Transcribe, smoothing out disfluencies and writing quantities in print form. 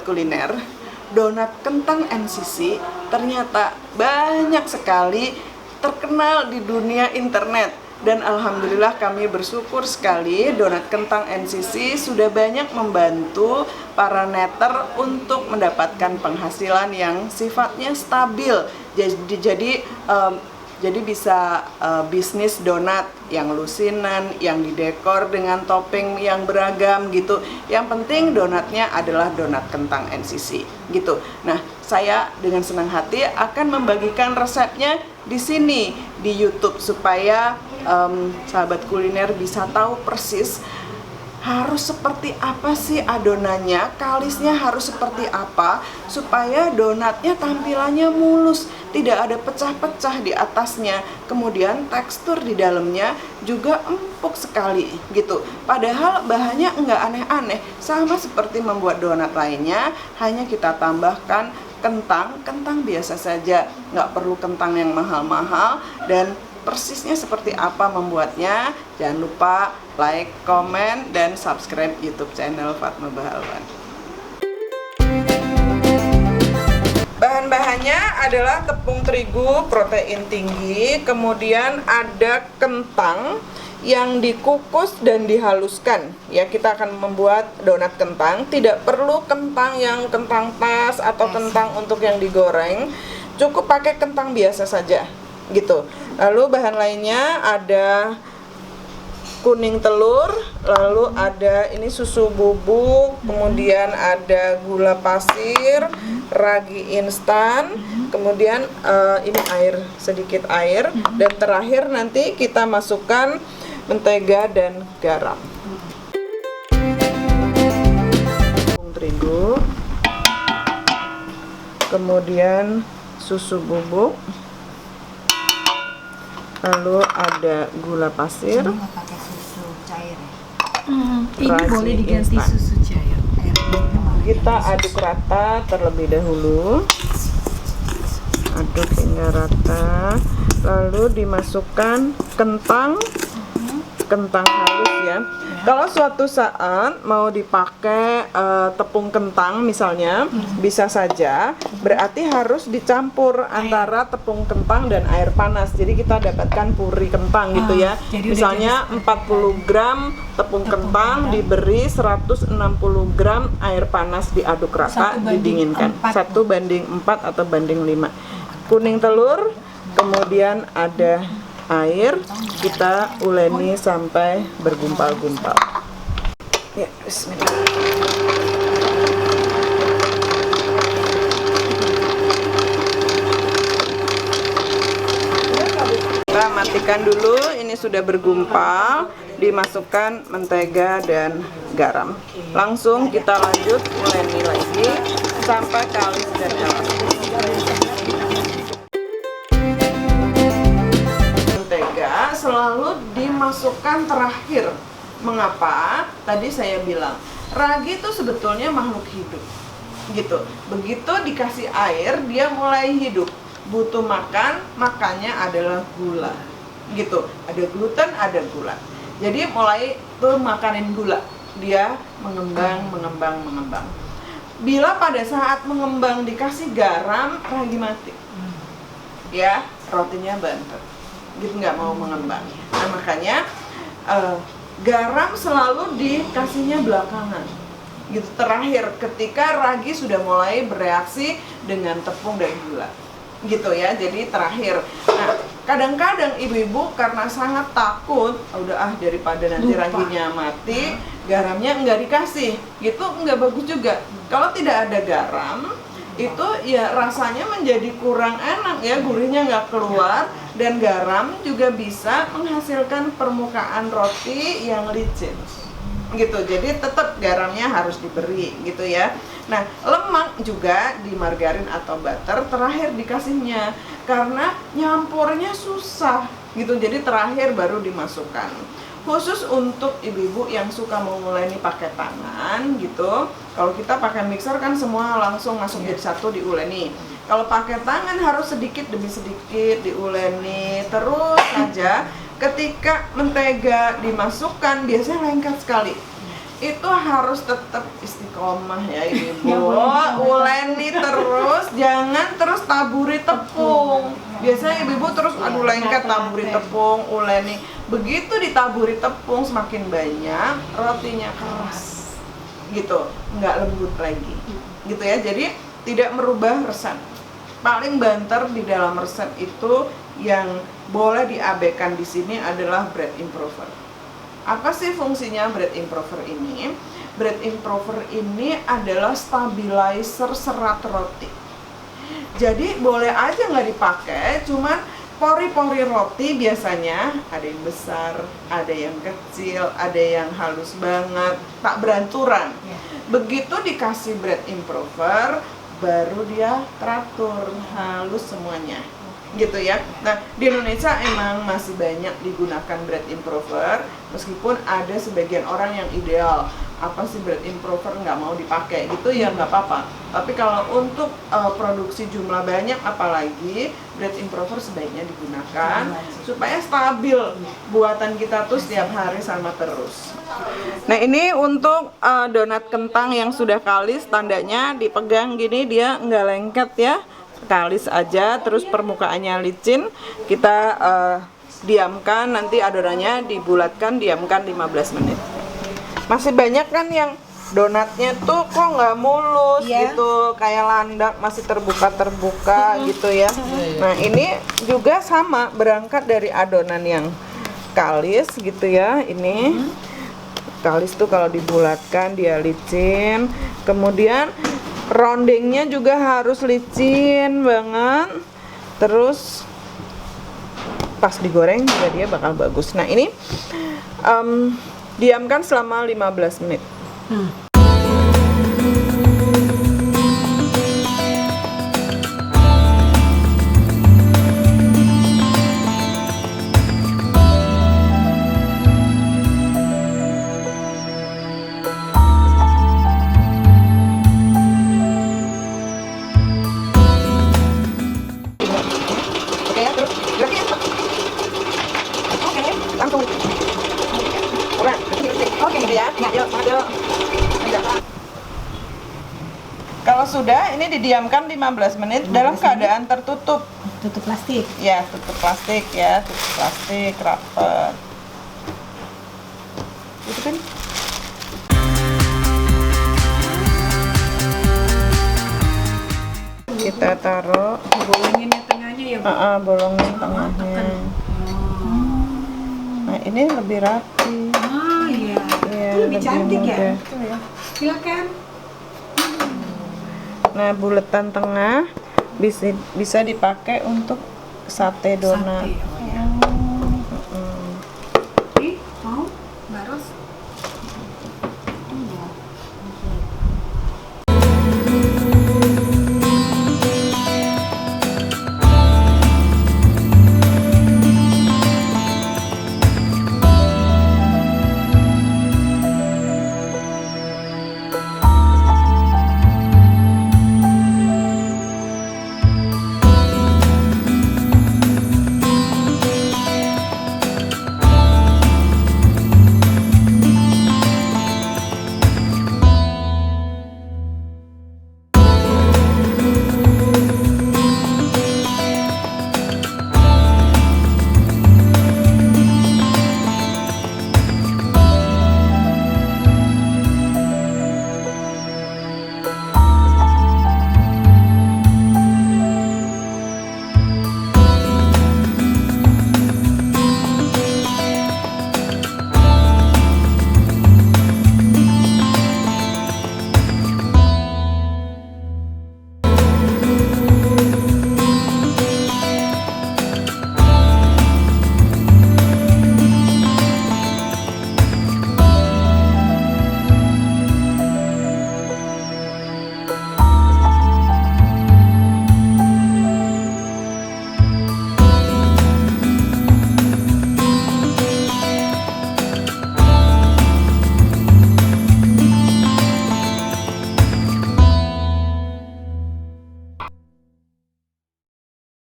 sahabat kuliner, donat kentang NCC ternyata banyak sekali terkenal di dunia internet. Dan alhamdulillah kami bersyukur sekali donat kentang NCC sudah banyak membantu para netter untuk mendapatkan penghasilan yang sifatnya stabil. Jadi bisa bisnis donat yang lusinan, yang didekor dengan topping yang beragam gitu. Yang penting donatnya adalah donat kentang NCC gitu. Nah, saya dengan senang hati akan membagikan resepnya di sini di YouTube supaya sahabat kuliner bisa tahu persis harus seperti apa sih adonannya, kalisnya harus seperti apa supaya donatnya tampilannya mulus, tidak ada pecah-pecah di atasnya, kemudian tekstur di dalamnya juga empuk sekali gitu. Padahal bahannya enggak aneh-aneh, sama seperti membuat donat lainnya, hanya kita tambahkan kentang biasa saja, nggak perlu kentang yang mahal-mahal. Dan persisnya seperti apa membuatnya, jangan lupa like, komen, dan subscribe YouTube channel Fatma Bahalwan. Bahan-bahannya adalah tepung terigu protein tinggi, kemudian ada kentang yang dikukus dan dihaluskan. Ya, kita akan membuat donat kentang, tidak perlu kentang yang kentang pas atau kentang untuk yang digoreng, cukup pakai kentang biasa saja gitu. Lalu bahan lainnya ada kuning telur, lalu ada ini susu bubuk, kemudian ada gula pasir, ragi instan, kemudian ini air, sedikit air, dan terakhir nanti kita masukkan mentega dan garam. Tepung terigu, kemudian susu bubuk, lalu ada gula pasir. Ini nggak pakai susu cair ya? Ini boleh diganti instan. susu cair. Kita aduk rata terlebih dahulu, aduk hingga rata, lalu dimasukkan kentang halus ya. Kalau suatu saat mau dipakai tepung kentang misalnya, bisa saja, berarti harus dicampur antara tepung kentang dan air panas. Jadi kita dapatkan puri kentang gitu ya. Misalnya 40 gram tepung kentang diberi 160 gram air panas, diaduk rata, didinginkan. 1:4 atau 1:5. Kuning telur, kemudian ada air, kita uleni sampai bergumpal-gumpal. Ya, bismillah. Kita matikan dulu, ini sudah bergumpal, dimasukkan mentega dan garam. Langsung kita lanjut uleni lagi sampai kalis dan elastis. Selalu dimasukkan terakhir. Mengapa? Tadi saya bilang ragi itu sebetulnya makhluk hidup gitu. Begitu dikasih air dia mulai hidup, butuh makan, makannya adalah gula gitu. Ada gluten, ada gula. Jadi mulai tuh makanin gula, dia mengembang. Bila pada saat mengembang dikasih garam, ragi mati ya, rotinya bantet gitu, nggak mau mengembang. Nah, makanya garam selalu dikasihnya belakangan gitu, terakhir ketika ragi sudah mulai bereaksi dengan tepung dan gula gitu ya, jadi terakhir. Nah, kadang-kadang ibu-ibu karena sangat takut, udah daripada nanti raginya mati, garamnya nggak dikasih gitu, nggak bagus juga. Kalau tidak ada garam itu ya rasanya menjadi kurang enak ya, gurihnya nggak keluar. Dan garam juga bisa menghasilkan permukaan roti yang licin gitu, jadi tetap garamnya harus diberi gitu ya. Nah, lemak juga di margarin atau butter terakhir dikasihnya karena nyampurnya susah gitu, jadi terakhir baru dimasukkan. Khusus untuk ibu-ibu yang suka memulai pakai tangan gitu, kalau kita pakai mixer kan semua langsung masuk jadi satu diuleni. Kalau pakai tangan harus sedikit demi sedikit diuleni terus saja. Ketika mentega dimasukkan biasanya lengket sekali. itu harus tetap istiqomah ya ibu. Uleni terus, jangan terus taburi tepung. Biasanya ibu-ibu terus aduh lengket taburi tepung, uleni. Begitu ditaburi tepung semakin banyak, rotinya keras. Gitu, nggak lembut lagi. Gitu ya. Jadi tidak merubah resep. Paling banter di dalam resep itu yang boleh diabaikan di sini adalah bread improver. Apa sih fungsinya bread improver ini? Bread improver ini adalah stabilizer serat roti. Jadi boleh aja nggak dipakai, cuman pori-pori roti biasanya ada yang besar, ada yang kecil, ada yang halus banget, tak beranturan. Begitu dikasih bread improver, baru dia teratur, halus semuanya. Gitu ya. Nah, di Indonesia emang masih banyak digunakan bread improver, meskipun ada sebagian orang yang ideal apa sih bread improver nggak mau dipakai gitu ya nggak apa-apa. Tapi kalau untuk produksi jumlah banyak apalagi bread improver sebaiknya digunakan supaya stabil buatan kita tuh setiap hari sama terus. Nah ini untuk donat kentang yang sudah kalis, tandanya dipegang gini dia nggak lengket ya. Kalis aja, terus permukaannya licin, kita diamkan, nanti adonannya dibulatkan, diamkan 15 menit. Masih banyak kan yang donatnya tuh kok nggak mulus gitu, kayak landak, masih terbuka gitu ya. Nah ini juga sama, berangkat dari adonan yang kalis gitu ya. Ini kalis tuh kalau dibulatkan dia licin, kemudian roundingnya juga harus licin banget, terus pas digoreng juga dia bakal bagus. Nah ini diamkan selama 15 menit. Kalau sudah, ini didiamkan 15 menit dalam keadaan tertutup. Tutup plastik. Ya, tutup plastik ya, tutup plastik rapat. Itu kan. Kita taruh. Bolongin yang tengahnya ya, Bu? Bolongin tengahnya. Nah, ini lebih rapi. Oh iya. Ya, Lebih cantik ya. mudah. Silakan. Nah, buletan tengah bisa dipakai untuk sate donat. Sate, oh ya. Mau, Mbak Ros?